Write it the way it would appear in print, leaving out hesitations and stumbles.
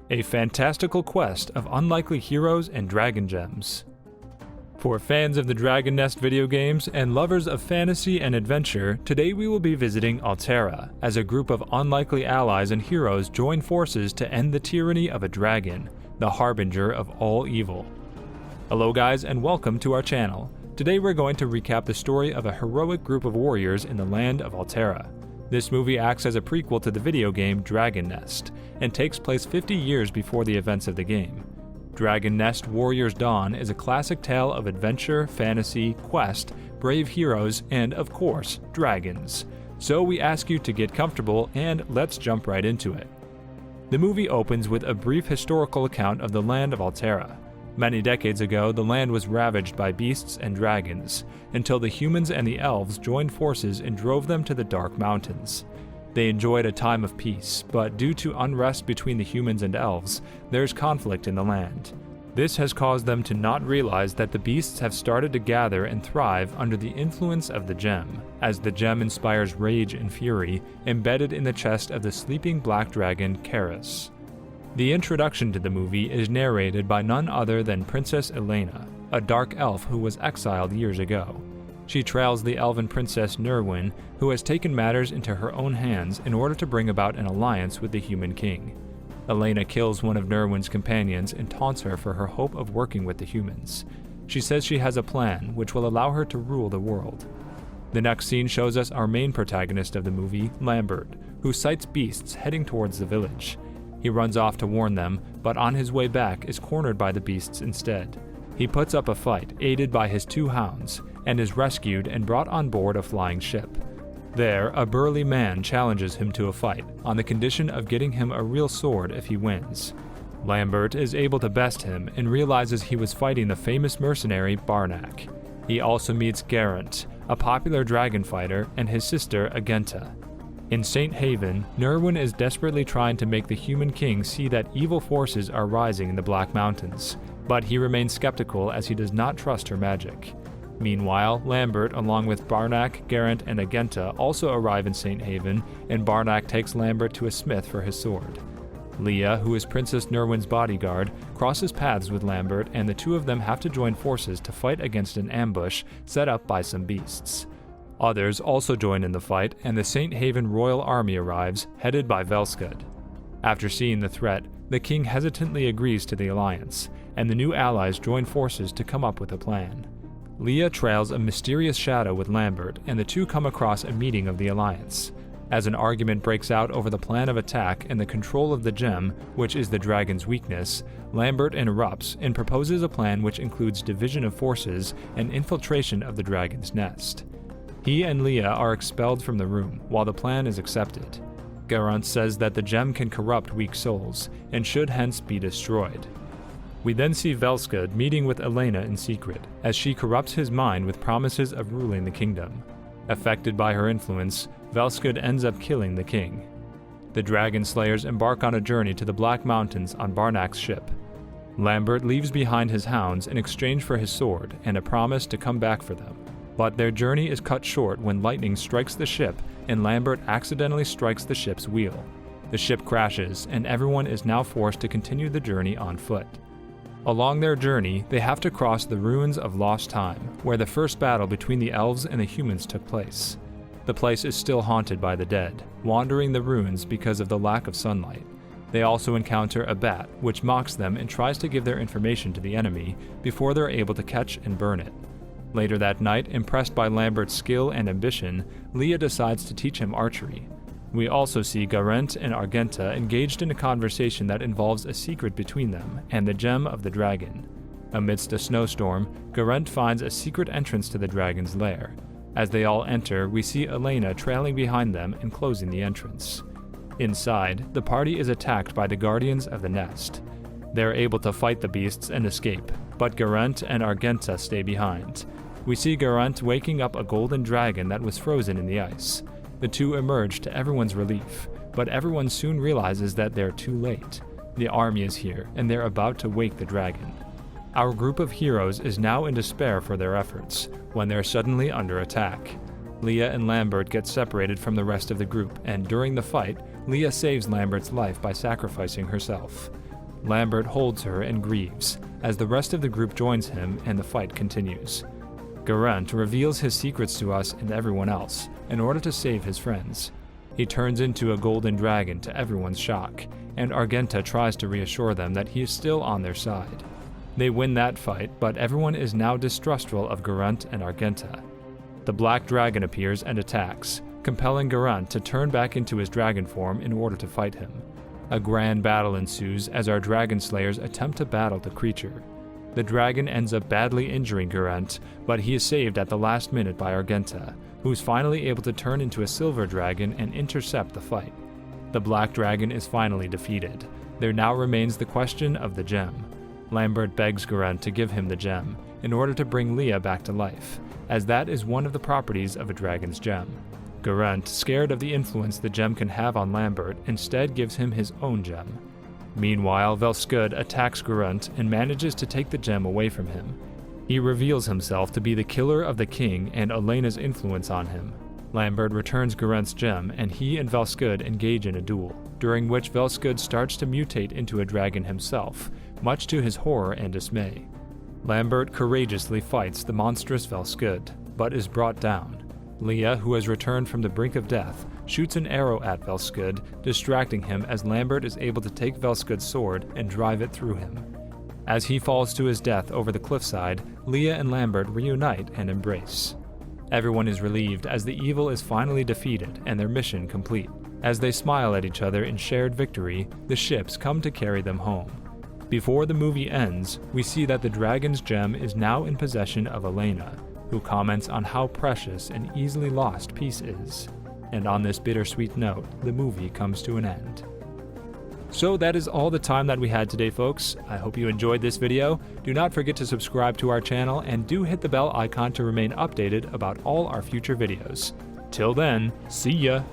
a fantastical quest of unlikely heroes and dragon gems. For fans of the Dragon Nest video games and lovers of fantasy and adventure, today we will be visiting Altera, as a group of unlikely allies and heroes join forces to end the tyranny of a dragon, the harbinger of all evil. Hello guys, and welcome to our channel. Today we're going to recap the story of a heroic group of warriors in the land of Altera. This movie acts as a prequel to the video game Dragon Nest, and takes place 50 years before the events of the game. Dragon Nest Warriors Dawn is a classic tale of adventure, fantasy, quest, brave heroes, and of course, dragons. So we ask you to get comfortable and let's jump right into it. The movie opens with a brief historical account of the land of Altera. Many decades ago, the land was ravaged by beasts and dragons, until the humans and the elves joined forces and drove them to the Dark Mountains. They enjoyed a time of peace, but due to unrest between the humans and elves, there's conflict in the land. This has caused them to not realize that the beasts have started to gather and thrive under the influence of the gem, as the gem inspires rage and fury, embedded in the chest of the sleeping black dragon Karis. The introduction to the movie is narrated by none other than Princess Elena, a dark elf who was exiled years ago. She trails the elven princess Nerwin, who has taken matters into her own hands in order to bring about an alliance with the human king. Elena kills one of Nerwin's companions and taunts her for her hope of working with the humans. She says she has a plan which will allow her to rule the world. The next scene shows us our main protagonist of the movie, Lambert, who sights beasts heading towards the village. He runs off to warn them, but on his way back is cornered by the beasts instead. He puts up a fight, aided by his two hounds, and is rescued and brought on board a flying ship. There, a burly man challenges him to a fight, on the condition of getting him a real sword if he wins. Lambert is able to best him and realizes he was fighting the famous mercenary Barnack. He also meets Geraint, a popular dragon fighter, and his sister Agenta. In St. Haven, Nerwin is desperately trying to make the human king see that evil forces are rising in the Black Mountains, but he remains skeptical as he does not trust her magic. Meanwhile, Lambert, along with Barnack, Geraint, and Agenta, also arrive in St. Haven, and Barnack takes Lambert to a smith for his sword. Leah, who is Princess Nerwin's bodyguard, crosses paths with Lambert, and the two of them have to join forces to fight against an ambush set up by some beasts. Others also join in the fight, and the St. Haven Royal Army arrives, headed by Velsked. After seeing the threat, the king hesitantly agrees to the alliance, and the new allies join forces to come up with a plan. Leah trails a mysterious shadow with Lambert, and the two come across a meeting of the alliance. As an argument breaks out over the plan of attack and the control of the gem, which is the dragon's weakness, Lambert interrupts and proposes a plan which includes division of forces and infiltration of the dragon's nest. He and Leah are expelled from the room, while the plan is accepted. Geraint says that the gem can corrupt weak souls, and should hence be destroyed. We then see Velsked meeting with Elena in secret, as she corrupts his mind with promises of ruling the kingdom. Affected by her influence, Velsked ends up killing the king. The dragon slayers embark on a journey to the Black Mountains on Barnack's ship. Lambert leaves behind his hounds in exchange for his sword and a promise to come back for them. But their journey is cut short when lightning strikes the ship and Lambert accidentally strikes the ship's wheel. The ship crashes, and everyone is now forced to continue the journey on foot. Along their journey, they have to cross the ruins of Lost Time, where the first battle between the elves and the humans took place. The place is still haunted by the dead, wandering the ruins because of the lack of sunlight. They also encounter a bat, which mocks them and tries to give their information to the enemy before they're able to catch and burn it. Later that night, impressed by Lambert's skill and ambition, Leah decides to teach him archery. We also see Geraint and Agenta engaged in a conversation that involves a secret between them and the gem of the dragon. Amidst a snowstorm, Geraint finds a secret entrance to the dragon's lair. As they all enter, we see Elena trailing behind them and closing the entrance. Inside, the party is attacked by the guardians of the nest. They're able to fight the beasts and escape, but Geraint and Agenta stay behind. We see Geraint waking up a golden dragon that was frozen in the ice. The two emerge to everyone's relief, but everyone soon realizes that they're too late. The army is here, and they're about to wake the dragon. Our group of heroes is now in despair for their efforts, when they're suddenly under attack. Leah and Lambert get separated from the rest of the group, and during the fight, Leah saves Lambert's life by sacrificing herself. Lambert holds her and grieves, as the rest of the group joins him and the fight continues. Geraint reveals his secrets to us and everyone else in order to save his friends. He turns into a golden dragon to everyone's shock, and Argenta tries to reassure them that he is still on their side. They win that fight, but everyone is now distrustful of Geraint and Argenta. The black dragon appears and attacks, compelling Geraint to turn back into his dragon form in order to fight him. A grand battle ensues as our dragon slayers attempt to battle the creature. The dragon ends up badly injuring Geraint, but he is saved at the last minute by Argenta, who is finally able to turn into a silver dragon and intercept the fight. The black dragon is finally defeated. There now remains the question of the gem. Lambert begs Geraint to give him the gem in order to bring Leah back to life, as that is one of the properties of a dragon's gem. Geraint, scared of the influence the gem can have on Lambert, instead gives him his own gem. Meanwhile, Velskud attacks Geraint and manages to take the gem away from him. He reveals himself to be the killer of the king and Elena's influence on him. Lambert returns Geraint's gem, and he and Velskud engage in a duel, during which Velskud starts to mutate into a dragon himself, much to his horror and dismay. Lambert courageously fights the monstrous Velskud, but is brought down. Leah, who has returned from the brink of death, shoots an arrow at Velskud, distracting him as Lambert is able to take Velskud's sword and drive it through him. As he falls to his death over the cliffside, Leah and Lambert reunite and embrace. Everyone is relieved as the evil is finally defeated and their mission complete. As they smile at each other in shared victory, the ships come to carry them home. Before the movie ends, we see that the dragon's gem is now in possession of Elena, who comments on how precious and easily lost peace is. And on this bittersweet note, the movie comes to an end. So that is all the time that we had today, folks. I hope you enjoyed this video. Do not forget to subscribe to our channel and do hit the bell icon to remain updated about all our future videos. Till then, see ya!